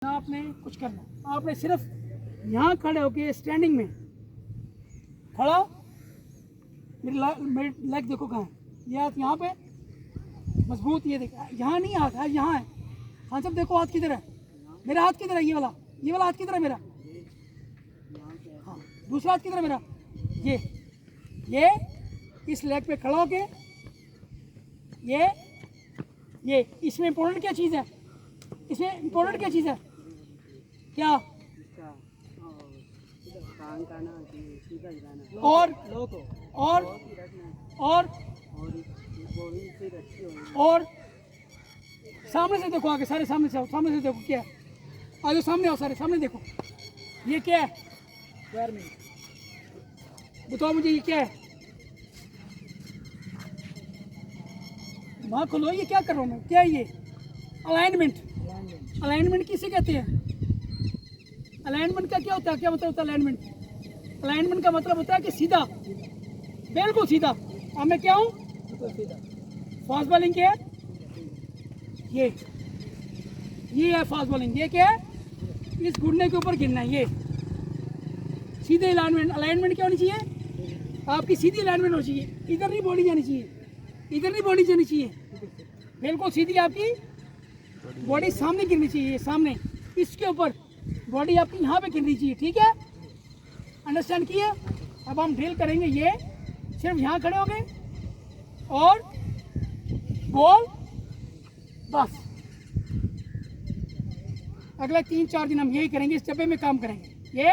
ना आपने कुछ करना, आपने सिर्फ यहाँ खड़े होके स्टैंडिंग में खड़ा, मेरी लेग देखो कहाँ है, ये हाथ यहाँ पे मजबूत, ये देखो यहाँ नहीं हाथ है, यहाँ है। हाँ सब देखो हाथ किधर है, मेरा हाथ किधर है, ये वाला हाथ किधर है मेरा, हाँ दूसरा हाथ किधर है मेरा, ये इस लेग पे खड़ा होके, ये इसमें इम्पोर्टेंट क्या चीज़ है, इसमें इम्पोर्टेंट क्या चीज़ है, क्या और सामने से देखो, आगे सारे सामने से आओ, सामने से देखो क्या है, आ जाओ सामने आओ, सारे सामने देखो, ये क्या है, बताओ मुझे ये क्या है, वहाँ खोलो, ये क्या कर रहा हूँ मैं, क्या है ये, अलाइनमेंट किसे कहते हैं, अलाइनमेंट का क्या होता है, क्या मतलब होता है अलाइनमेंट का मतलब होता है कि सीधा, बिल्कुल सीधा। अब मैं क्या हूँ, फास्ट बॉलिंग क्या है, ये है फास्ट बॉलिंग, ये क्या है, इस घुटने के ऊपर गिरना है, ये सीधे अलाइनमेंट क्या होनी चाहिए, आपकी सीधी अलाइनमेंट होनी चाहिए, इधर नहीं बॉडी जानी चाहिए, बिल्कुल सीधी आपकी बॉडी सामने गिरनी चाहिए, सामने इसके ऊपर बॉडी आपकी यहाँ पे गिरनी चाहिए, ठीक है, अंडरस्टैंड किए। अब हम ड्रिल करेंगे, ये सिर्फ यहाँ खड़े हो गए और बॉल, बस अगले 3-4 दिन हम यही करेंगे, इस डब्बे में काम करेंगे, ये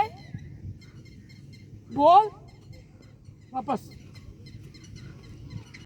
बॉल वापस